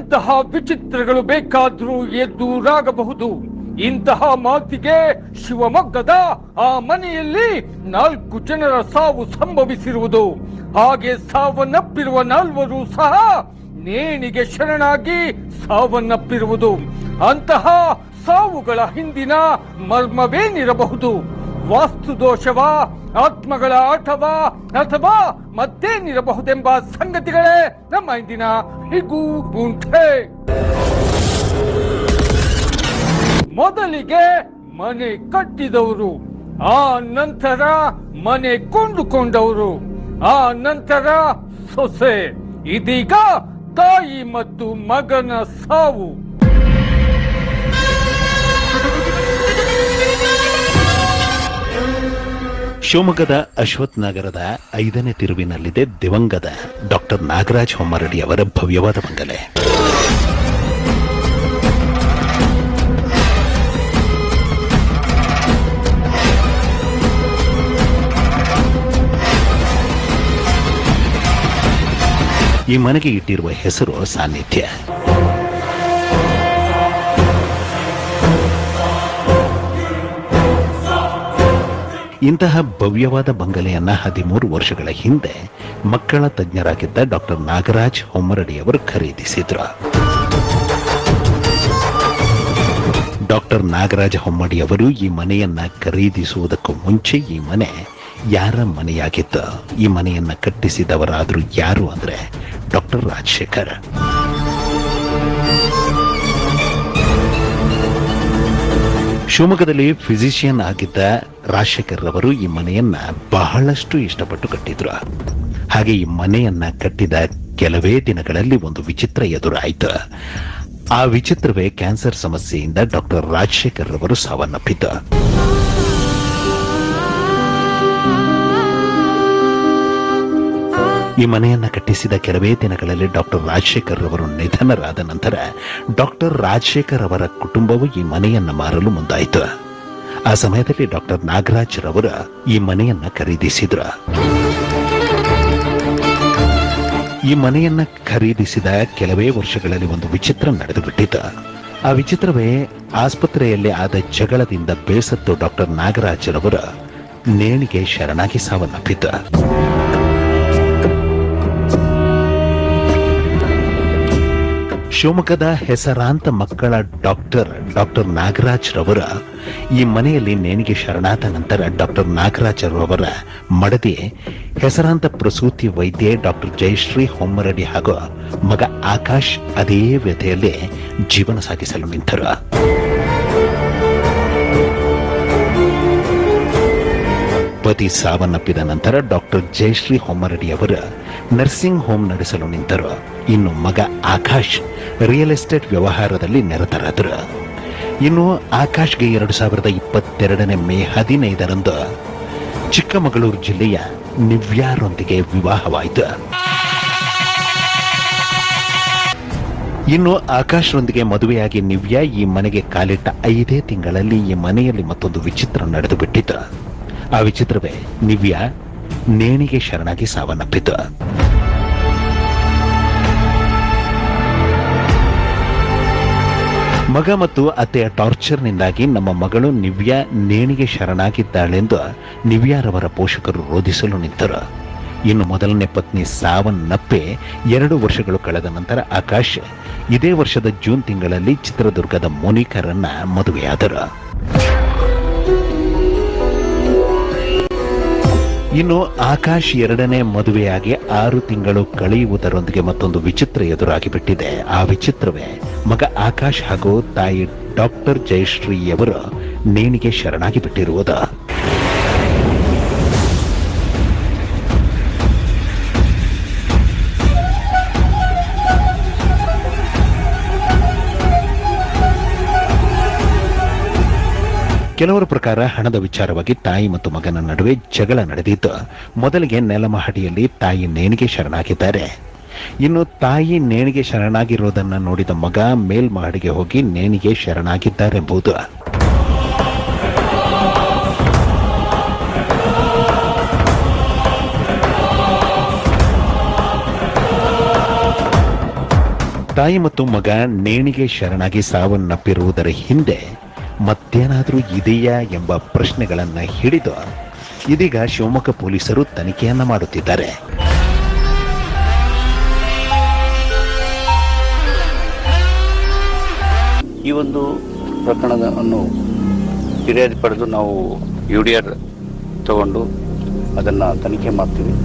ಎಂತಹ ವಿಚಿತ್ರಗಳು ಬೇಕಾದ್ರೂ ಎದುರಾಗಬಹುದು. ಇಂತಹ ಮಾತಿಗೆ ಶಿವಮೊಗ್ಗದ ಆ ಮನೆಯಲ್ಲಿ 4 ಜನರ ಸಾವು ಸಂಭವಿಸಿರುವುದು. ಹಾಗೆ ಸಾವನ್ನಪ್ಪಿರುವ 4 ಸಹ ನೇಣಿಗೆ ಶರಣಾಗಿ ಸಾವನ್ನಪ್ಪಿರುವುದು. ಅಂತಹ ಸಾವುಗಳ ಹಿಂದಿನ ಮರ್ಮವೇನಿರಬಹುದು? ವಾಸ್ತುದೋಷವ, ಆತ್ಮಗಳ ಆಟವ, ಅಥವಾ ಮತ್ತೇನಿರಬಹುದೆಂಬ ಸಂಗತಿಗಳೇ ನಮ್ಮ ಇಂದಿನ ಹಿಗು ಗುಂಟೆ. ಮೊದಲಿಗೆ ಮನೆ ಕಟ್ಟಿದವರು, ಆ ನಂತರ ಮನೆ ಕೊಂಡುಕೊಂಡವರು, ಆ ನಂತರ ಸೊಸೆ, ಇದೀಗ ತಾಯಿ ಮತ್ತು ಮಗನ ಸಾವು. ಶಿವಮೊಗ್ಗದ ಅಶ್ವಥ್ ನಗರದ 5ನೇ ತಿರುವಿನಲ್ಲಿದೆ ದಿವಂಗತ ಡಾಕ್ಟರ್ ನಾಗರಾಜ್ ಹೊಮ್ಮರಡಿ ಅವರ ಭವ್ಯವಾದ ಬಂಗಲೆ. ಈ ಮನೆಗೆ ಇಟ್ಟಿರುವ ಹೆಸರು ಸಾನ್ನಿಧ್ಯ. ಇಂತಹ ಭವ್ಯವಾದ ಬಂಗಲೆಯನ್ನ 13 ವರ್ಷಗಳ ಹಿಂದೆ ಮಕ್ಕಳ ತಜ್ಞರಾಗಿದ್ದ ಡಾಕ್ಟರ್ ನಾಗರಾಜ್ ಹೊಮ್ಮರಡಿ ಅವರು ಖರೀದಿಸಿದ್ರು. ಡಾಕ್ಟರ್ ನಾಗರಾಜ ಹೊಮ್ಮಡಿ ಅವರು ಈ ಮನೆಯನ್ನ ಖರೀದಿಸುವುದಕ್ಕೂ ಮುಂಚೆ ಈ ಮನೆ ಯಾರ ಮನೆಯಾಗಿತ್ತು? ಈ ಮನೆಯನ್ನ ಕಟ್ಟಿಸಿದವರಾದರೂ ಯಾರು ಅಂದ್ರೆ ಡಾಕ್ಟರ್ ರಾಜಶೇಖರ್. ಶಿವಮೊಗ್ಗದಲ್ಲಿ ಫಿಸಿಷಿಯನ್ ಆಗಿದ್ದ ರಾಜಶೇಖರ್ ರವರು ಈ ಮನೆಯನ್ನ ಬಹಳಷ್ಟು ಇಷ್ಟಪಟ್ಟು ಕಟ್ಟಿದ್ರು. ಹಾಗೆ ಈ ಮನೆಯನ್ನ ಕಟ್ಟಿದ ಕೆಲವೇ ದಿನಗಳಲ್ಲಿ ಒಂದು ವಿಚಿತ್ರ ಎದುರಾಯಿತು. ಆ ವಿಚಿತ್ರವೇ ಕ್ಯಾನ್ಸರ್ ಸಮಸ್ಯೆಯಿಂದ ಡಾಕ್ಟರ್ ರಾಜಶೇಖರ್ ರವರು ಸಾವನ್ನಪ್ಪಿದ್ದ. ಈ ಮನೆಯನ್ನ ಕಟ್ಟಿಸಿದ ಕೆಲವೇ ದಿನಗಳಲ್ಲಿ ಡಾಕ್ಟರ್ ರಾಜಶೇಖರ್ ರವರು ನಿಧನರಾದ ನಂತರ ಡಾಕ್ಟರ್ ರಾಜಶೇಖರ್ ಅವರ ಕುಟುಂಬವು ಈ ಮನೆಯನ್ನ ಮಾರಲು ಮುಂದಾಯಿತು. ಆ ಸಮಯದಲ್ಲಿ ಡಾಕ್ಟರ್ ನಾಗರಾಜ್ ರವರ ಈ ಮನೆಯನ್ನ ಖರೀದಿಸಿದ್ರು. ಈ ಮನೆಯನ್ನ ಖರೀದಿಸಿದ ಕೆಲವೇ ವರ್ಷಗಳಲ್ಲಿ ಒಂದು ವಿಚಿತ್ರ ನಡೆದು ಬಿಟ್ಟಿತು. ಆ ವಿಚಿತ್ರವೇ ಆಸ್ಪತ್ರೆಯಲ್ಲಿ ಆದ ಜಗಳದಿಂದ ಬೇಸತ್ತು ಡಾಕ್ಟರ್ ನಾಗರಾಜ್ ರವರ ನೇಣಿಗೆ ಶರಣಾಗಿ ಸಾವನ್ನಪ್ಪಿದ್ದ. ಶಿವಮೊಗ್ಗದ ಹೆಸರಾಂತ ಮಕ್ಕಳ ಡಾಕ್ಟರ್ ನಾಗರಾಜ್ ರವರ ಈ ಮನೆಯಲ್ಲಿ ನೇಣಿಗೆ ಶರಣಾದ ನಂತರ ಡಾಕ್ಟರ್ ನಾಗರಾಜ್ ರವರ ಮಡದಿ ಹೆಸರಾಂತ ಪ್ರಸೂತಿ ವೈದ್ಯೆ ಡಾಕ್ಟರ್ ಜಯಶ್ರೀ ಹೊಮ್ಮರಡಿ ಹಾಗೂ ಮಗ ಆಕಾಶ್ ಅದೇ ವ್ಯಥೆಯಲ್ಲಿ ಜೀವನ ಸಾಗಿಸಲು ನಿಂತರು. ಪತಿ ಸಾವನ್ನಪ್ಪಿದ ನಂತರ ಡಾಕ್ಟರ್ ಜಯಶ್ರೀ ಹೊಮ್ಮರಡಿ ಅವರ ನರ್ಸಿಂಗ್ ಹೋಮ್ ನಡೆಸಲು ನಿಂತರು. ಇನ್ನು ಮಗ ಆಕಾಶ್ ರಿಯಲ್ ಎಸ್ಟೇಟ್ ವ್ಯವಹಾರದಲ್ಲಿ ನಿರತರಾದರು. ಇನ್ನು ಆಕಾಶ್ಗೆ 2022 ಮೇ 15 ಚಿಕ್ಕಮಗಳೂರು ಜಿಲ್ಲೆಯ ನಿವ್ಯಾರೊಂದಿಗೆ ವಿವಾಹವಾಯಿತು. ಇನ್ನು ಆಕಾಶ್ರೊಂದಿಗೆ ಮದುವೆಯಾಗಿ ನಿವ್ಯಾ ಈ ಮನೆಗೆ ಕಾಲಿಟ್ಟ 5 ತಿಂಗಳಲ್ಲಿ ಈ ಮನೆಯಲ್ಲಿ ಮತ್ತೊಂದು ವಿಚಿತ್ರ ನಡೆದು ಬಿಟ್ಟಿತು. ಆ ವಿಚಿತ್ರವೇ ನಿವ್ಯಾ ನೇಣಿಗೆ ಶರಣಾಗಿ ಸಾವನ್ನಪ್ಪಿತು. ಮಗ ಮತ್ತು ಅತ್ತೆಯ ಟಾರ್ಚರ್ನಿಂದಾಗಿ ನಮ್ಮ ಮಗಳು ನಿವ್ಯಾ ನೇಣಿಗೆ ಶರಣಾಗಿದ್ದಾಳೆಂದು ನಿವ್ಯಾರವರ ಪೋಷಕರು ರೋಧಿಸಲು ನಿಂತರು. ಇನ್ನು ಮೊದಲನೇ ಪತ್ನಿ ಸಾವನ್ನಪ್ಪೆ 2 ವರ್ಷಗಳು ಕಳೆದ ನಂತರ ಆಕಾಶ್ ಇದೇ ವರ್ಷದ ಜೂನ್ ತಿಂಗಳಲ್ಲಿ ಚಿತ್ರದುರ್ಗದ ಮೋನಿಕಾರನ್ನ ಮದುವೆಯಾದರು. ಇನ್ನು ಆಕಾಶ್ 2ನೇ ಮದುವೆಯಾಗಿ 6 ತಿಂಗಳು ಕಳೆಯುವುದರೊಂದಿಗೆ ಮತ್ತೊಂದು ವಿಚಿತ್ರ ಎದುರಾಗಿ ಬಿಟ್ಟಿದೆ. ಆ ವಿಚಿತ್ರವೇ ಮಗ ಆಕಾಶ್ ಹಾಗೂ ತಾಯಿ ಡಾಕ್ಟರ್ ಜಯಶ್ರೀಯವರು ನೇಣಿಗೆ ಶರಣಾಗಿ ಬಿಟ್ಟಿರುವುದು. ಕೆಲವರ ಪ್ರಕಾರ ಹಣದ ವಿಚಾರವಾಗಿ ತಾಯಿ ಮತ್ತು ಮಗನ ನಡುವೆ ಜಗಳ ನಡೆದಿದ್ದು. ಮೊದಲಿಗೆ ನೆಲಮಹಡಿಯಲ್ಲಿ ತಾಯಿ ನೇಣಿಗೆ ಶರಣಾಗಿದ್ದಾರೆ. ಇನ್ನು ತಾಯಿ ನೇಣಿಗೆ ಶರಣಾಗಿರುವುದನ್ನು ನೋಡಿದ ಮಗ ಮೇಲ್ಮಹಡಿಗೆ ಹೋಗಿ ನೇಣಿಗೆ ಶರಣಾಗಿದ್ದಾರೆಂಬುದು. ತಾಯಿ ಮತ್ತು ಮಗ ನೇಣಿಗೆ ಶರಣಾಗಿ ಸಾವನ್ನಪ್ಪಿರುವುದರ ಹಿಂದೆ ಮತ್ತೇನಾದರೂ ಇದೆಯಾ ಎಂಬ ಪ್ರಶ್ನೆಗಳನ್ನ ಹಿಡಿದು ಇದೀಗ ಶಿವಮೊಗ್ಗ ಪೊಲೀಸರು ತನಿಖೆಯನ್ನ ಮಾಡುತ್ತಿದ್ದಾರೆ. ಈ ಒಂದು ಪ್ರಕರಣವನ್ನು ಫಿರ್ಯಾದಿ ಪಡೆದು ನಾವು UDR ತಗೊಂಡು ಅದನ್ನು ತನಿಖೆ ಮಾಡ್ತೀವಿ.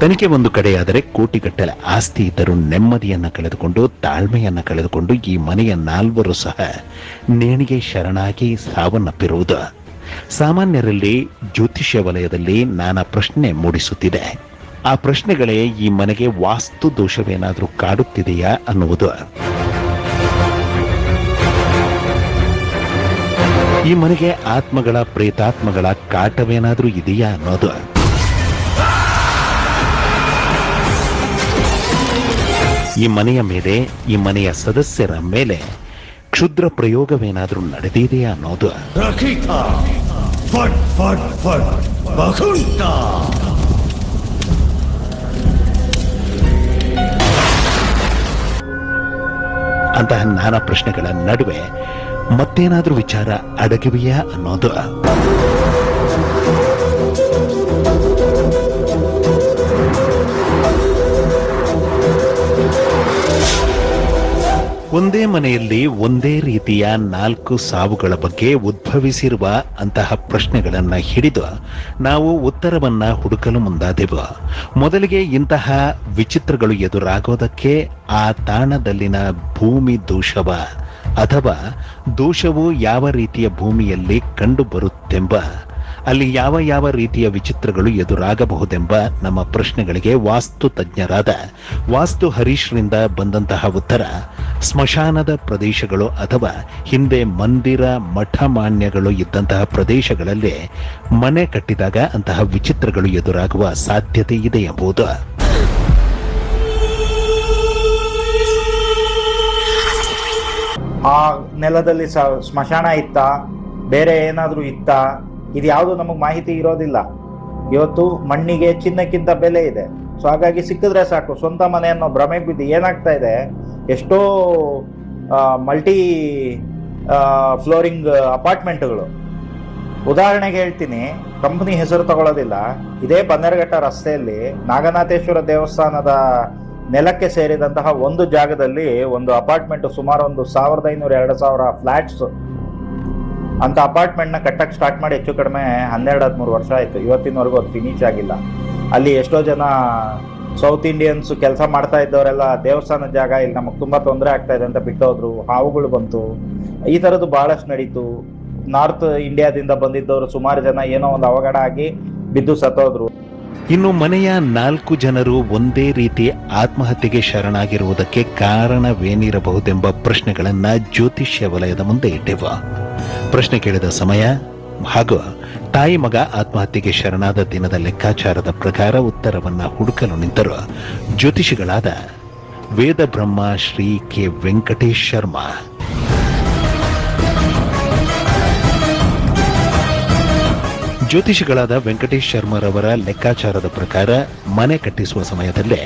ತನಿಖೆ ಒಂದು ಕಡೆಯಾದರೆ ಕೋಟಿಗಟ್ಟಲೆ ಆಸ್ತಿ ಇದ್ದರೂ ನೆಮ್ಮದಿಯನ್ನ ಕಳೆದುಕೊಂಡು ತಾಳ್ಮೆಯನ್ನ ಕಳೆದುಕೊಂಡು ಈ ಮನೆಯ 4 ಸಹ ನೇಣಿಗೆ ಶರಣಾಗಿ ಸಾವನ್ನಪ್ಪಿರುವುದು ಸಾಮಾನ್ಯರಲ್ಲಿ ಜ್ಯೋತಿಷ್ಯ ವಲಯದಲ್ಲಿ ನಾನಾ ಪ್ರಶ್ನೆ ಮೂಡಿಸುತ್ತಿದೆ. ಆ ಪ್ರಶ್ನೆಗಳೇ ಈ ಮನೆಗೆ ವಾಸ್ತು ದೋಷವೇನಾದರೂ ಕಾಡುತ್ತಿದೆಯಾ ಅನ್ನುವುದು. ಈ ಮನೆಗೆ ಆತ್ಮಗಳ ಪ್ರೇತಾತ್ಮಗಳ ಕಾಟವೇನಾದರೂ ಇದೆಯಾ ಅನ್ನೋದು. ಈ ಮನೆಯ ಮೇಲೆ, ಈ ಮನೆಯ ಸದಸ್ಯರ ಮೇಲೆ ಕ್ಷುದ್ರ ಪ್ರಯೋಗವೇನಾದರೂ ನಡೆದಿದೆಯಾ ಅನ್ನೋದು. ಅಂತಹ ನಾನಾ ಪ್ರಶ್ನೆಗಳ ನಡುವೆ ಮತ್ತೇನಾದ್ರೂ ವಿಚಾರ ಅಡಗಿವೆಯಾ ಅನ್ನೋದು. ಒಂದೇ ಮನೆಯಲ್ಲಿ ಒಂದೇ ರೀತಿಯ 4 ಸಾವುಗಳ ಬಗ್ಗೆ ಉದ್ಭವಿಸಿರುವ ಅಂತಹ ಪ್ರಶ್ನೆಗಳನ್ನ ಹಿಡಿದು ನಾವು ಉತ್ತರವನ್ನ ಹುಡುಕಲು ಮುಂದಾದೆವು. ಮೊದಲಿಗೆ ಇಂತಹ ವಿಚಿತ್ರಗಳು ಎದುರಾಗೋದಕ್ಕೆ ಆ ತಾಣದಲ್ಲಿನ ಭೂಮಿ ದೋಷವ ಅಥವಾ ದೋಷವು ಯಾವ ರೀತಿಯ ಭೂಮಿಯಲ್ಲಿ ಕಂಡು ಬರುತ್ತೆಂಬ, ಅಲ್ಲಿ ಯಾವ ಯಾವ ರೀತಿಯ ವಿಚಿತ್ರಗಳು ಎದುರಾಗಬಹುದೆಂಬ ನಮ್ಮ ಪ್ರಶ್ನೆಗಳಿಗೆ ವಾಸ್ತು ತಜ್ಞರಾದ ವಾಸ್ತು ಹರೀಶ್ರಿಂದ ಬಂದಂತಹ ಉತ್ತರ ಸ್ಮಶಾನದ ಪ್ರದೇಶಗಳು ಅಥವಾ ಹಿಂದೆ ಮಂದಿರ ಮಠ ಮಾನ್ಯಗಳು ಇದ್ದಂತಹ ಪ್ರದೇಶಗಳಲ್ಲಿ ಮನೆ ಕಟ್ಟಿದಾಗ ಅಂತಹ ವಿಚಿತ್ರಗಳು ಎದುರಾಗುವ ಸಾಧ್ಯತೆ ಇದೆ ಎಂಬುದು. ಆ ನೆಲದಲ್ಲಿ ಸ್ಮಶಾನ ಇತ್ತಾ, ಬೇರೆ ಏನಾದರೂ ಇತ್ತಾ, ಇದು ಯಾವುದು ನಮಗೆ ಮಾಹಿತಿ ಇರೋದಿಲ್ಲ. ಇವತ್ತು ಮಣ್ಣಿಗೆ ಚಿನ್ನಕ್ಕಿಂತ ಬೆಲೆ ಇದೆ. ಸೊ ಹಾಗಾಗಿ ಸಿಕ್ಕಿದ್ರೆ ಸಾಕು, ಸ್ವಂತ ಮನೆ ಅನ್ನೋ ಭ್ರಮೆ ಬಿದ್ದು ಏನಾಗ್ತಾ ಇದೆ, ಎಷ್ಟೋ ಮಲ್ಟಿ ಫ್ಲೋರಿಂಗ್ ಅಪಾರ್ಟ್ಮೆಂಟ್ಗಳು. ಉದಾಹರಣೆಗೆ ಹೇಳ್ತೀನಿ, ಕಂಪನಿ ಹೆಸರು ತಗೊಳ್ಳೋದಿಲ್ಲ, ಇದೇ ಬನ್ನೇರುಘಟ್ಟ ರಸ್ತೆಯಲ್ಲಿ ನಾಗನಾಥೇಶ್ವರ ದೇವಸ್ಥಾನದ ನೆಲಕ್ಕೆ ಸೇರಿದಂತಹ ಒಂದು ಜಾಗದಲ್ಲಿ ಒಂದು ಅಪಾರ್ಟ್ಮೆಂಟ್ ಸುಮಾರು ಒಂದು 1500-2000 ಫ್ಲಾಟ್ಸ್ ಅಂತ ಅಪಾರ್ಟ್ಮೆಂಟ್ನ ಕಟ್ಟಕ್ಕೆ ಸ್ಟಾರ್ಟ್ ಮಾಡಿ ಹೆಚ್ಚು ಕಡಿಮೆ 12-13 ವರ್ಷ ಆಯಿತು. ಇವತ್ತಿನವರೆಗೂ ಅದು ಫಿನಿಶ್ ಆಗಿಲ್ಲ. ಅಲ್ಲಿ ಎಷ್ಟೋ ಜನ ಸೌತ್ ಇಂಡಿಯನ್ಸ್ ಕೆಲಸ ಮಾಡ್ತಾ ಇದ್ದವರೆಲ್ಲ ದೇವಸ್ಥಾನದ ಜಾಗ ಇಲ್ಲಿ ನಮಗೆ ತುಂಬ ತೊಂದರೆ ಆಗ್ತಾ ಇದೆ ಅಂತ ಬಿಟ್ಟೋದ್ರು. ಹಾವುಗಳು ಬಂತು, ಈ ಥರದ್ದು ಬಹಳಷ್ಟು ನಡೀತು. ನಾರ್ತ್ ಇಂಡಿಯಾದಿಂದ ಬಂದಿದ್ದವರು ಸುಮಾರು ಜನ ಏನೋ ಒಂದು ಅವಘಡ ಆಗಿ ಬಿದ್ದು ಸತ್ತೋದ್ರು. ಇನ್ನು ಮನೆಯ 4 ಜನರು ಒಂದೇ ರೀತಿ ಆತ್ಮಹತ್ಯೆಗೆ ಶರಣಾಗಿರುವುದಕ್ಕೆ ಕಾರಣವೇನಿರಬಹುದೆಂಬ ಪ್ರಶ್ನೆಗಳನ್ನ ಜ್ಯೋತಿಷ್ಯ ವಲಯದ ಮುಂದೆ ಇಟ್ಟೆವು. ಪ್ರಶ್ನೆ ಕೇಳಿದ ಸಮಯ ಹಾಗೂ ತಾಯಿ ಮಗ ಆತ್ಮಹತ್ಯೆಗೆ ಶರಣಾದ ದಿನದ ಲೆಕ್ಕಾಚಾರದ ಪ್ರಕಾರ ಉತ್ತರವನ್ನ ಹುಡುಕಲು ನಿಂತರು ಜ್ಯೋತಿಷಿಗಳಾದ ವೇದ ಬ್ರಹ್ಮ ಶ್ರೀ ಕೆ ವೆಂಕಟೇಶ್ ಶರ್ಮಾ. ಜ್ಯೋತಿಷಿಗಳಾದ ವೆಂಕಟೇಶ್ ಶರ್ಮರವರ ಲೆಕ್ಕಾಚಾರದ ಪ್ರಕಾರ ಮನೆ ಕಟ್ಟಿಸುವ ಸಮಯದಲ್ಲೇ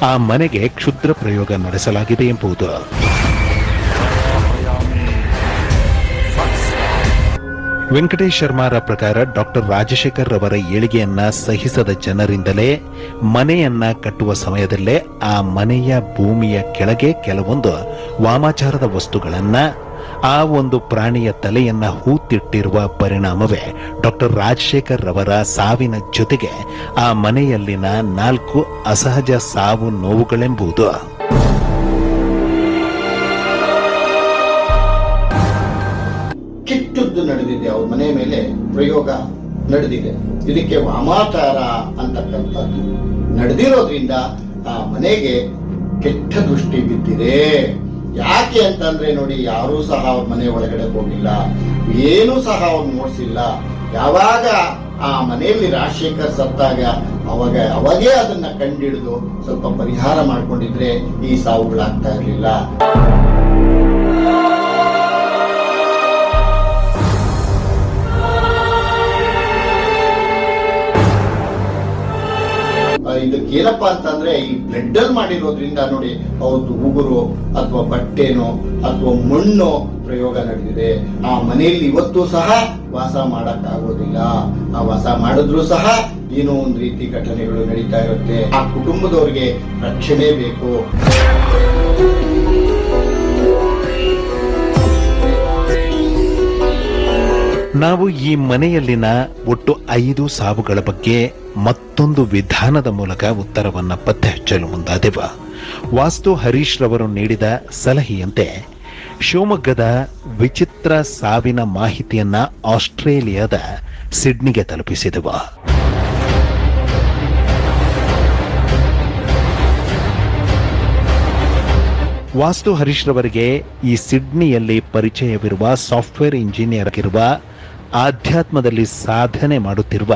ಆ ಮನೆಗೆ ಕ್ಷುದ್ರ ಪ್ರಯೋಗ ನಡೆಸಲಾಗಿದೆ ಎಂಬುದು. ವೆಂಕಟೇಶ್ ಶರ್ಮಾರ ಪ್ರಕಾರ ಡಾಕ್ಟರ್ ರಾಜಶೇಖರ್ ರವರ ಏಳಿಗೆಯನ್ನ ಸಹಿಸದ ಜನರಿಂದಲೇ ಮನೆಯನ್ನ ಕಟ್ಟುವ ಸಮಯದಲ್ಲೇ ಆ ಮನೆಯ ಭೂಮಿಯ ಕೆಳಗೆ ಕೆಲವೊಂದು ವಾಮಾಚಾರದ ವಸ್ತುಗಳನ್ನ, ಆ ಒಂದು ಪ್ರಾಣಿಯ ತಲೆಯನ್ನ ಹೂತಿಟ್ಟಿರುವ ಪರಿಣಾಮವೇ ಡಾಕ್ಟರ್ ರಾಜಶೇಖರ್ ರವರ ಸಾವಿನ ಜೊತೆಗೆ ಆ ಮನೆಯಲ್ಲಿನ 4 ಅಸಹಜ ಸಾವು ನೋವುಗಳೆಂಬುದು. ಕೆಟ್ಟದ್ದು ನಡೆದಿದೆ, ಅವ್ರ ಮನೆ ಮೇಲೆ ಪ್ರಯೋಗ ನಡೆದಿದೆ. ಇದಕ್ಕೆ ವಾಮಾಚಾರ ಅಂತಕ್ಕಂಥದ್ದು ನಡೆದಿರೋದ್ರಿಂದ ಆ ಮನೆಗೆ ಕೆಟ್ಟ ದೃಷ್ಟಿ ಬಿದ್ದಿದೆ. ಯಾಕೆ ಅಂತಂದ್ರೆ ನೋಡಿ, ಯಾರೂ ಸಹ ಅವ್ರ ಮನೆ ಒಳಗಡೆ ಹೋಗಿಲ್ಲ, ಏನೂ ಸಹ ಅವ್ರು ನೋಡ್ಸಿಲ್ಲ. ಯಾವಾಗ ಆ ಮನೆಯಲ್ಲಿ ರಾಜಶೇಖರ್ ಸತ್ತಾಗ ಅವಾಗೇ ಅದನ್ನ ಕಂಡಿಡಿದು ಸ್ವಲ್ಪ ಪರಿಹಾರ ಮಾಡ್ಕೊಂಡಿದ್ರೆ ಈ ಸಾವುಗಳಾಗ್ತಾ ಇರ್ಲಿಲ್ಲ. ಇದಕ್ಕೇನಪ್ಪ ಅಂತಂದ್ರೆ ಈ ಬ್ಲಡ್ ಅಲ್ಲಿ ಮಾಡಿರೋದ್ರಿಂದ ನೋಡಿ ಅವ್ರದ್ದು ಉಗುರು ಅಥವಾ ಬಟ್ಟೆನೋ ಅಥವಾ ಮಣ್ಣು ಪ್ರಯೋಗ ನಡೆದಿದೆ. ಆ ಮನೆಯಲ್ಲಿ ಇವತ್ತು ಸಹ ವಾಸ ಮಾಡಕ್ ಆಗೋದಿಲ್ಲ. ಆ ವಾಸ ಮಾಡಿದ್ರು ಸಹ ಏನೋ ಒಂದು ರೀತಿ ಘಟನೆಗಳು ನಡೀತಾ ಇರುತ್ತೆ. ಆ ಕುಟುಂಬದವ್ರಿಗೆ ರಕ್ಷಣೆ ಬೇಕು. ನಾವು ಈ ಮನೆಯಲ್ಲಿನ ಒಟ್ಟು 5 ಸಾವುಗಳ ಬಗ್ಗೆ ಮತ್ತೊಂದು ವಿಧಾನದ ಮೂಲಕ ಉತ್ತರವನ್ನ ಪತ್ತೆ ಹಚ್ಚಲು ಮುಂದಾದೆವ. ವಾಸ್ತು ಹರೀಶ್ ರವರು ನೀಡಿದ ಸಲಹೆಯಂತೆ ಶಿವಮೊಗ್ಗದ ವಿಚಿತ್ರ ಸಾವಿನ ಮಾಹಿತಿಯನ್ನ ಆಸ್ಟ್ರೇಲಿಯಾದ ಸಿಡ್ನಿಗೆ ತಲುಪಿಸಿದೆವ. ವಾಸ್ತು ಹರೀಶ್ ರವರಿಗೆ ಈ ಸಿಡ್ನಿಯಲ್ಲಿ ಪರಿಚಯವಿರುವ ಸಾಫ್ಟ್ವೇರ್ ಇಂಜಿನಿಯರ್ ಆಗಿರುವ, ಆಧ್ಯಾತ್ಮದಲ್ಲಿ ಸಾಧನೆ ಮಾಡುತ್ತಿರುವ,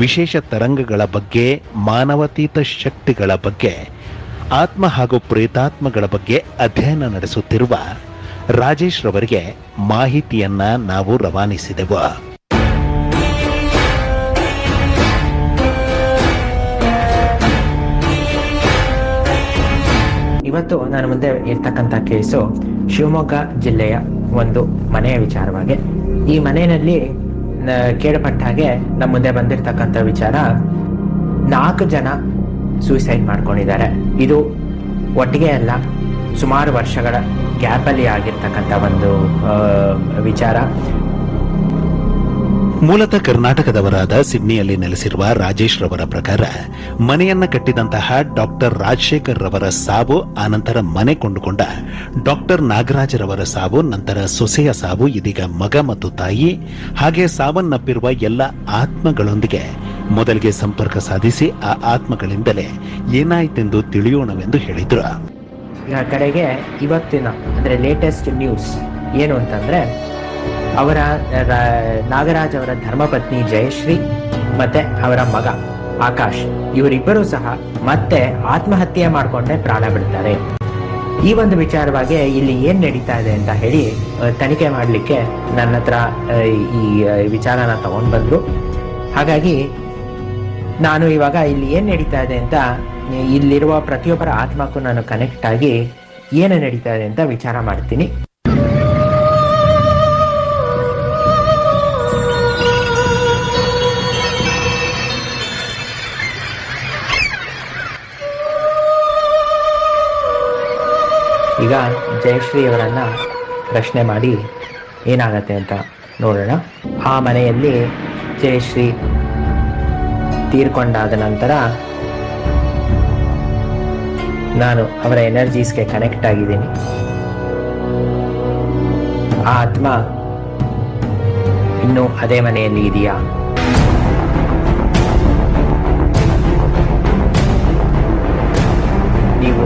ವಿಶೇಷ ತರಂಗಗಳ ಬಗ್ಗೆ, ಮಾನವಾತೀತ ಶಕ್ತಿಗಳ ಬಗ್ಗೆ, ಆತ್ಮ ಹಾಗೂ ಪ್ರೇತಾತ್ಮಗಳ ಬಗ್ಗೆ ಅಧ್ಯಯನ ನಡೆಸುತ್ತಿರುವ ರಾಜೇಶ್ ರವರಿಗೆ ಮಾಹಿತಿಯನ್ನ ನಾವು ರವಾನಿಸಿದೆವು. ಇವತ್ತು ನಾನು ಮುಂದೆ ಇರ್ತಕ್ಕಂಥ ಕೇಸು ಶಿವಮೊಗ್ಗ ಜಿಲ್ಲೆಯ ಒಂದು ಮನೆಯ ವಿಚಾರವಾಗಿ. ಈ ಮನೆಯಲ್ಲಿ ಕೇಳಪಟ್ಟ ಹಾಗೆ ನಮ್ಮ ಮುಂದೆ ಬಂದಿರತಕ್ಕಂಥ ವಿಚಾರ, 4 ಜನ ಸೂಸೈಡ್ ಮಾಡ್ಕೊಂಡಿದ್ದಾರೆ. ಇದು ಒಟ್ಟಿಗೆ ಅಲ್ಲ, ಸುಮಾರು ವರ್ಷಗಳ ಗ್ಯಾಪಲ್ಲಿ ಆಗಿರ್ತಕ್ಕಂಥ ಒಂದು ವಿಚಾರ. ಮೂಲತಃ ಕರ್ನಾಟಕದವರಾದ ಸಿಡ್ನಿಯಲ್ಲಿ ನೆಲೆಸಿರುವ ರಾಜೇಶ್ ರವರ ಪ್ರಕಾರ ಮನೆಯನ್ನ ಕಟ್ಟಿದಂತಹ ಡಾಕ್ಟರ್ ರಾಜಶೇಖರ್ ರವರ ಸಾವು, ಆನಂತರ ಮನೆ ಕೊಂಡುಕೊಂಡ ಡಾಕ್ಟರ್ ನಾಗರಾಜ್ ರವರ ಸಾವು, ನಂತರ ಸೊಸೆಯ ಸಾವು, ಇದೀಗ ಮಗ ಮತ್ತು ತಾಯಿ, ಹಾಗೆ ಸಾವನ್ನಪ್ಪಿರುವ ಎಲ್ಲ ಆತ್ಮಗಳೊಂದಿಗೆ ಮೊದಲಿಗೆ ಸಂಪರ್ಕ ಸಾಧಿಸಿ ಆ ಆತ್ಮಗಳಿಂದಲೇ ಏನಾಯ್ತೆಂದು ತಿಳಿಯೋಣವೆಂದು ಹೇಳಿದ್ರು. ಕಡೆಗೆ ಇವತ್ತಿನ ಅಂದ್ರೆ ಲೇಟೆಸ್ಟ್ ನ್ಯೂಸ್ ಏನು ಅಂತಂದ್ರೆ, ಅವರ ನಾಗರಾಜ್ ಅವರ ಧರ್ಮಪತ್ನಿ ಜಯಶ್ರೀ ಮತ್ತೆ ಅವರ ಮಗ ಆಕಾಶ್, ಇವರಿಬ್ಬರು ಸಹ ಮತ್ತೆ ಆತ್ಮಹತ್ಯೆ ಮಾಡಿಕೊಂಡೆ ಪ್ರಾಣ ಬಿಡ್ತಾರೆ. ಈ ಒಂದು ವಿಚಾರವಾಗಿ ಇಲ್ಲಿ ಏನ್ ನಡೀತಾ ಇದೆ ಅಂತ ಹೇಳಿ ತನಿಖೆ ಮಾಡಲಿಕ್ಕೆ ನನ್ನ ಹತ್ರ ಈ ವಿಚಾರನ ತಗೊಂಡ್ ಬಂದ್ರು. ಹಾಗಾಗಿ ನಾನು ಇವಾಗ ಇಲ್ಲಿ ಏನ್ ನಡೀತಾ ಇದೆ ಅಂತ, ಇಲ್ಲಿರುವ ಪ್ರತಿಯೊಬ್ಬರ ಆತ್ಮಕ್ಕೂ ನಾನು ಕನೆಕ್ಟ್ ಆಗಿ ಏನು ನಡೀತಾ ಇದೆ ಅಂತ ವಿಚಾರ ಮಾಡ್ತೀನಿ. ಈಗ ಜಯಶ್ರೀ ಅವರನ್ನ ಪ್ರಶ್ನೆ ಮಾಡಿ ಏನಾಗತ್ತೆ ಅಂತ ನೋಡೋಣ. ಆ ಮನೆಯಲ್ಲಿ ಜಯಶ್ರೀ ತೀರ್ಕೊಂಡಾದ ನಂತರ ನಾನು ಅವರ ಎನರ್ಜೀಸ್ಗೆ ಕನೆಕ್ಟ್ ಆಗಿದ್ದೀನಿ. ಆ ಆತ್ಮ ಇನ್ನೂ ಅದೇ ಮನೆಯಲ್ಲಿ ಇದೆಯಾ? ನೀವು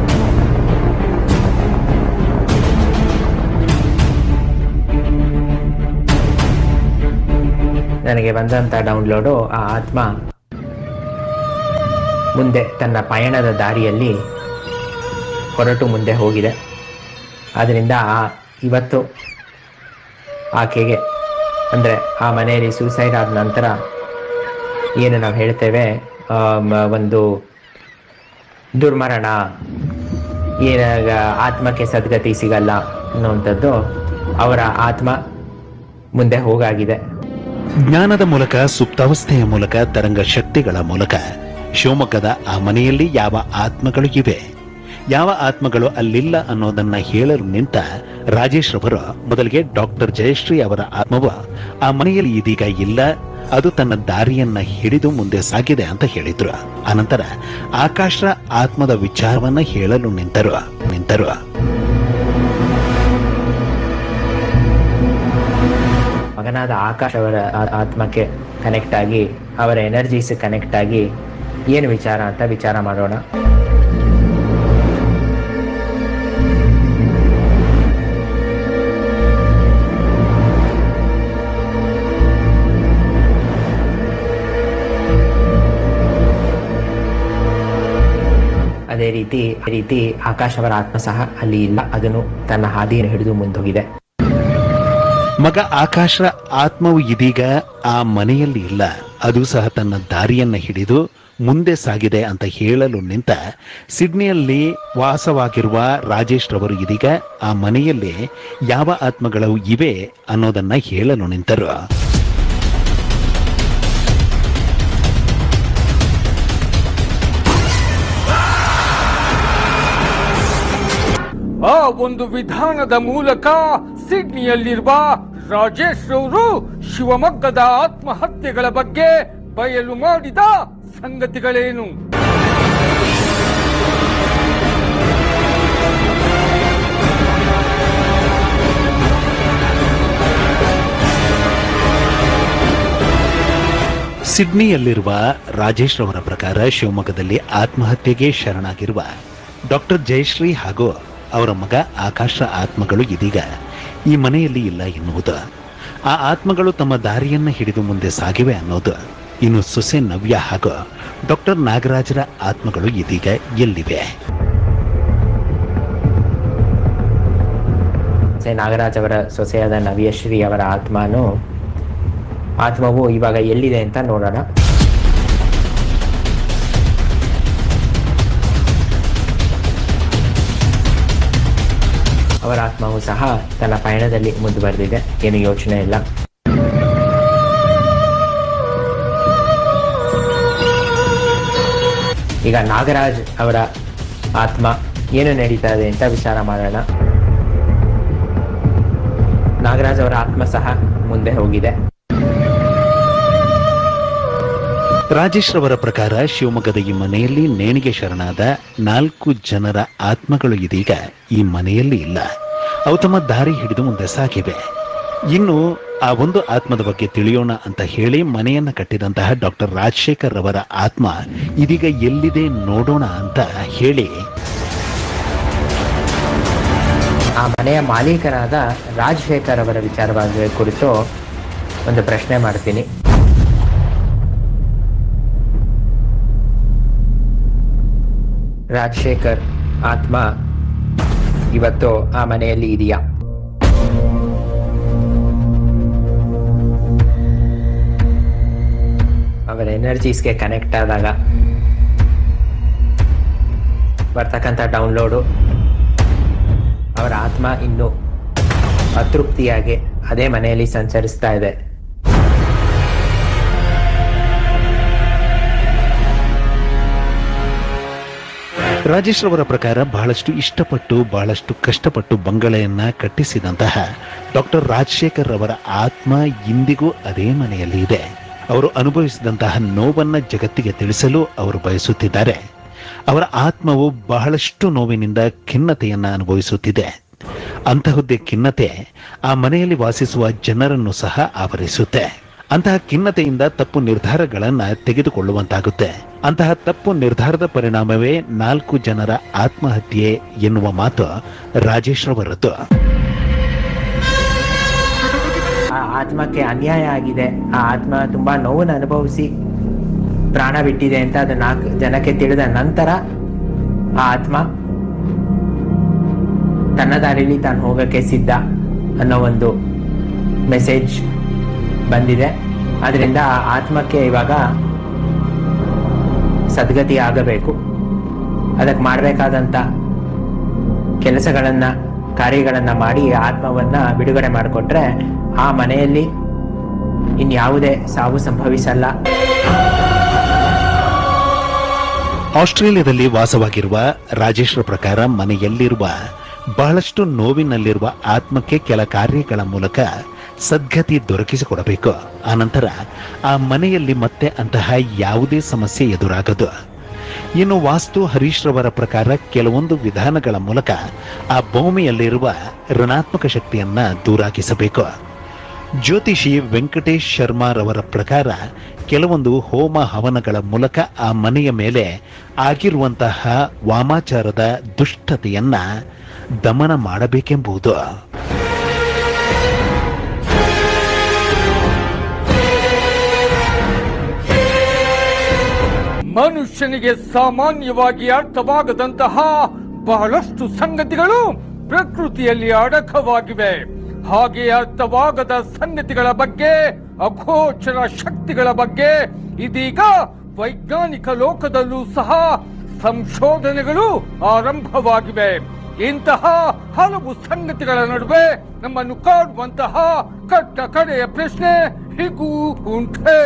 ನನಗೆ ಬಂದಂತ ಡೌನ್ಲೋಡು, ಆ ಆತ್ಮ ಮುಂದೆ ತನ್ನ ಪಯಣದ ದಾರಿಯಲ್ಲಿ ಹೊರಟು ಮುಂದೆ ಹೋಗಿದೆ. ಆದ್ದರಿಂದ ಇವತ್ತು ಆಕೆಗೆ ಅಂದರೆ ಆ ಮನೆಯಲ್ಲಿ ಸೂಸೈಡ್ ಆದ ನಂತರ ಏನು ನಾವು ಹೇಳ್ತೇವೆ, ಒಂದು ದುರ್ಮರಣ, ಏನಾಗ ಆತ್ಮಕ್ಕೆ ಸದ್ಗತಿ ಸಿಗಲ್ಲ ಅನ್ನುವಂಥದ್ದು ಅವರ ಆತ್ಮ ಮುಂದೆ ಹೋಗಾಗಿದೆ. ಜ್ಞಾನದ ಮೂಲಕ, ಸುಪ್ತಾವಸ್ಥೆಯ ಮೂಲಕ, ತರಂಗ ಶಕ್ತಿಗಳ ಮೂಲಕ ಶಿವಮೊಗ್ಗದ ಆ ಮನೆಯಲ್ಲಿ ಯಾವ ಆತ್ಮಗಳು ಇವೆ, ಯಾವ ಆತ್ಮಗಳು ಅಲ್ಲಿಲ್ಲ ಅನ್ನೋದನ್ನ ಹೇಳಲು ನಿಂತ ರಾಜೇಶ್ ರವರು ಮೊದಲಿಗೆ ಡಾಕ್ಟರ್ ಜಯಶ್ರೀ ಅವರ ಆತ್ಮವು ಆ ಮನೆಯಲ್ಲಿ ಇದೀಗ ಇಲ್ಲ, ಅದು ತನ್ನ ದಾರಿಯನ್ನ ಹಿಡಿದು ಮುಂದೆ ಸಾಗಿದೆ ಅಂತ ಹೇಳಿದ್ರು. ಅನಂತರ ಆಕಾಶ ಆತ್ಮದ ವಿಚಾರವನ್ನ ಹೇಳಲು ನಿಂತರು. ಮಗನಾದ ಆಕಾಶ್ ಅವರ ಆತ್ಮಕ್ಕೆ ಕನೆಕ್ಟ್ ಆಗಿ, ಅವರ ಎನರ್ಜೀಸ್ ಕನೆಕ್ಟ್ ಆಗಿ ಏನು ವಿಚಾರ ಅಂತ ವಿಚಾರ ಮಾಡೋಣ. ಅದೇ ರೀತಿ ಆಕಾಶ್ ಅವರ ಆತ್ಮ ಸಹ ಅಲ್ಲಿ ಇಲ್ಲ, ಅದನ್ನು ತನ್ನ ಹಾದಿಯನ್ನು ಹಿಡಿದು ಮುಂದೋಗಿದೆ. ಮಗ ಆಕಾಶ ಆತ್ಮವು ಇದೀಗ ಆ ಮನೆಯಲ್ಲಿ ಇಲ್ಲ, ಅದು ಸಹ ತನ್ನ ದಾರಿಯನ್ನ ಹಿಡಿದು ಮುಂದೆ ಸಾಗಿದೆ ಅಂತ ಹೇಳಲು ನಿಂತ ಸಿಡ್ನಿಯಲ್ಲಿ ವಾಸವಾಗಿರುವ ರಾಜೇಶ್ ರವರು ಇದೀಗ ಆ ಮನೆಯಲ್ಲಿ ಯಾವ ಆತ್ಮಗಳು ಇವೆ ಅನ್ನೋದನ್ನ ಹೇಳಲು ನಿಂತರು. ಆ ಒಂದು ವಿಧಾನದ ಮೂಲಕ ಸಿಡ್ನಿಯಲ್ಲಿರುವ ರಾಜೇಶ್ ರವರು ಶಿವಮೊಗ್ಗದ ಆತ್ಮಹತ್ಯೆಗಳ ಬಗ್ಗೆ ಬಯಲು ಮಾಡಿದ ಸಂಗತಿಗಳೇನು? ಸಿಡ್ನಿಯಲ್ಲಿರುವ ರಾಜೇಶ್ ರವರ ಪ್ರಕಾರ ಶಿವಮೊಗ್ಗದಲ್ಲಿ ಆತ್ಮಹತ್ಯೆಗೆ ಶರಣಾಗಿರುವ ಡಾಕ್ಟರ್ ಜಯಶ್ರೀ ಹಾಗೂ ಅವರ ಮಗ ಆಕಾಶ ಆತ್ಮಗಳು ಇದೀಗ ಈ ಮನೆಯಲ್ಲಿ ಇಲ್ಲ ಎನ್ನುವುದು, ಆ ಆತ್ಮಗಳು ತಮ್ಮ ದಾರಿಯನ್ನು ಹಿಡಿದು ಮುಂದೆ ಸಾಗಿವೆ ಅನ್ನೋದು, ಇನ್ನು ಸೊಸೆ ನವ್ಯ ಹಾಗೂ ಡಾಕ್ಟರ್ ನಾಗರಾಜರ ಆತ್ಮಗಳು ಇದೀಗ ಎಲ್ಲಿವೆ? ನಾಗರಾಜ್ ಅವರ ಸೊಸೆಯಾದ ನವ್ಯಶ್ರೀ ಅವರ ಆತ್ಮವು ಇವಾಗ ಎಲ್ಲಿದೆ ಅಂತ ನೋಡೋಣ. ಅವರ ಆತ್ಮವು ಸಹ ತನ್ನ ಪಯಣದಲ್ಲಿ ಮುಂದುವರೆದಿದೆ, ಏನು ಯೋಚನೆ ಇಲ್ಲ. ಈಗ ನಾಗರಾಜ್ ಅವರ ಆತ್ಮ ಏನು ನಡೀತಾ ಇದೆ ಅಂತ ವಿಚಾರ ಮಾಡೋಣ. ನಾಗರಾಜ್ ಅವರ ಆತ್ಮ ಸಹ ಮುಂದೆ ಹೋಗಿದೆ. ರಾಜೇಶ್ ರವರ ಪ್ರಕಾರ ಶಿವಮೊಗ್ಗದ ಈ ಮನೆಯಲ್ಲಿ ನೇಣಿಗೆ ಶರಣಾದ 4 ಜನರ ಆತ್ಮಗಳು ಇದೀಗ ಈ ಮನೆಯಲ್ಲಿ ಇಲ್ಲ. ಅವು ತಮ್ಮ ದಾರಿ ಹಿಡಿದು ಮುಂದೆ ಸಾಗಿವೆ. ಇನ್ನು ಆ ಒಂದು ಆತ್ಮದ ಬಗ್ಗೆ ತಿಳಿಯೋಣ ಅಂತ ಹೇಳಿ ಮನೆಯನ್ನ ಕಟ್ಟಿದಂತಹ ಡಾಕ್ಟರ್ ರಾಜಶೇಖರ್ ರವರ ಆತ್ಮ ಇದೀಗ ಎಲ್ಲಿದೆ ನೋಡೋಣ ಅಂತ ಹೇಳಿ ಆ ಮನೆಯ ಮಾಲೀಕರಾದ ರಾಜಶೇಖರ್ ಅವರ ವಿಚಾರವಾಗಿ ಕುರಿತು ಒಂದು ಪ್ರಶ್ನೆ ಮಾಡ್ತೀನಿ. ರಾಜಶೇಖರ್ ಆತ್ಮ ಇವತ್ತು ಆ ಮನೆಯಲ್ಲಿ ಇದೆಯಾ? ಅವರ ಎನರ್ಜೀಸ್ಗೆ ಕನೆಕ್ಟ್ ಆದಾಗ ಬರ್ತಕ್ಕಂಥ ಡೌನ್ಲೋಡು ಅವರ ಆತ್ಮ ಇನ್ನು ಅತೃಪ್ತಿಯಾಗಿ ಅದೇ ಮನೆಯಲ್ಲಿ ಸಂಚರಿಸ್ತಾ ಇದೆ. ರಾಜೇಶ್ ರವರ ಪ್ರಕಾರ ಬಹಳಷ್ಟು ಇಷ್ಟಪಟ್ಟು ಬಹಳಷ್ಟು ಕಷ್ಟಪಟ್ಟು ಬಂಗಲೆಯನ್ನ ಕಟ್ಟಿಸಿದಂತಹ ಡಾಕ್ಟರ್ ರಾಜಶೇಖರ್ ರವರ ಆತ್ಮ ಇಂದಿಗೂ ಅದೇ ಮನೆಯಲ್ಲಿ ಇದೆ. ಅವರು ಅನುಭವಿಸಿದಂತಹ ನೋವನ್ನ ಜಗತ್ತಿಗೆ ತಿಳಿಸಲು ಅವರು ಬಯಸುತ್ತಿದ್ದಾರೆ. ಅವರ ಆತ್ಮವು ಬಹಳಷ್ಟು ನೋವಿನಿಂದ ಖಿನ್ನತೆಯನ್ನ ಅನುಭವಿಸುತ್ತಿದೆ. ಅಂತಹುದೇ ಖಿನ್ನತೆ ಆ ಮನೆಯಲ್ಲಿ ವಾಸಿಸುವ ಜನರನ್ನು ಸಹ ಆವರಿಸುತ್ತೆ. ಅಂತಹ ಖಿನ್ನತೆಯಿಂದ ತಪ್ಪು ನಿರ್ಧಾರಗಳನ್ನ ತೆಗೆದುಕೊಳ್ಳುವಂತಾಗುತ್ತೆ. ಅಂತಹ ತಪ್ಪು ನಿರ್ಧಾರದ ಪರಿಣಾಮವೇ 4 ಜನರ ಆತ್ಮಹತ್ಯೆ ಎನ್ನುವ ಮಾತು ರಾಜೇಶ್ ರವರದ್ದು. ಆ ಆತ್ಮಕ್ಕೆ ಅನ್ಯಾಯ ಆಗಿದೆ, ಆ ಆತ್ಮ ತುಂಬಾ ನೋವನ್ನು ಅನುಭವಿಸಿ ಪ್ರಾಣ ಬಿಟ್ಟಿದೆ ಅಂತ ಅದು 4 ಜನಕ್ಕೆ ತಿಳಿದ ನಂತರ ಆ ಆತ್ಮ ತನ್ನ ದಾರಿಯಲ್ಲಿ ತಾನು ಹೋಗಕ್ಕೆ ಸಿದ್ಧ ಅನ್ನೋ ಒಂದು ಮೆಸೇಜ್ ಬಂದಿದೆ. ಆದ್ರಿಂದ ಆ ಆತ್ಮಕ್ಕೆ ಇವಾಗ ಸದ್ಗತಿ ಆಗಬೇಕು. ಅದಕ್ಕೆ ಮಾಡಬೇಕಾದಂತ ಕೆಲಸಗಳನ್ನ ಕಾರ್ಯಗಳನ್ನ ಮಾಡಿ ಆತ್ಮವನ್ನ ಬಿಡುಗಡೆ ಮಾಡಿಕೊಟ್ರೆ ಆ ಮನೆಯಲ್ಲಿ ಇನ್ಯಾವುದೇ ಸಾವು ಸಂಭವಿಸಲ್ಲ. ಆಸ್ಟ್ರೇಲಿಯಾದಲ್ಲಿ ವಾಸವಾಗಿರುವ ರಾಜೇಶ್ರ ಪ್ರಕಾರ ಮನೆಯಲ್ಲಿರುವ ಬಹಳಷ್ಟು ನೋವಿನಲ್ಲಿರುವ ಆತ್ಮಕ್ಕೆ ಕೆಲ ಕಾರ್ಯಗಳ ಮೂಲಕ ಸದ್ಗತಿ ದೊರಕಿಸಿಕೊಡಬೇಕು. ಆನಂತರ ಆ ಮನೆಯಲ್ಲಿ ಮತ್ತೆ ಅಂತಹ ಯಾವುದೇ ಸಮಸ್ಯೆ ಎದುರಾಗದು. ಇನ್ನು ವಾಸ್ತು ಹರೀಶ್ ರವರ ಪ್ರಕಾರ ಕೆಲವೊಂದು ವಿಧಾನಗಳ ಮೂಲಕ ಆ ಭೂಮಿಯಲ್ಲಿರುವ ಋಣಾತ್ಮಕ ಶಕ್ತಿಯನ್ನ ದೂರಾಗಿಸಬೇಕು. ಜ್ಯೋತಿಷಿ ವೆಂಕಟೇಶ್ ಶರ್ಮಾ ರವರ ಪ್ರಕಾರ ಕೆಲವೊಂದು ಹೋಮ ಹವನಗಳ ಮೂಲಕ ಆ ಮನೆಯ ಮೇಲೆ ಆಗಿರುವಂತಹ ವಾಮಾಚಾರದ ದುಷ್ಟತೆಯನ್ನ ದಮನ ಮಾಡಬೇಕೆಂಬುದು. ಮನುಷ್ಯನಿಗೆ ಸಾಮಾನ್ಯವಾಗಿ ಅರ್ಥವಾಗದಂತಹ ಬಹಳಷ್ಟು ಸಂಗತಿಗಳು ಪ್ರಕೃತಿಯಲ್ಲಿ ಅಡಕವಾಗಿವೆ. ಹಾಗೆ ಅರ್ಥವಾಗದ ಸಂಗತಿಗಳ ಬಗ್ಗೆ, ಅಗೋಚರ ಶಕ್ತಿಗಳ ಬಗ್ಗೆ ಇದೀಗ ವೈಜ್ಞಾನಿಕ ಲೋಕದಲ್ಲೂ ಸಹ ಸಂಶೋಧನೆಗಳು ಆರಂಭವಾಗಿವೆ. ಇಂತಹ ಹಲವು ಸಂಗತಿಗಳ ನಡುವೆ ನಮ್ಮನ್ನು ಕಾಡುವಂತಹ ಕಟ್ಟ ಕಡೆಯ ಪ್ರಶ್ನೆ ಹೀಗೂ ಉಂಟೆ.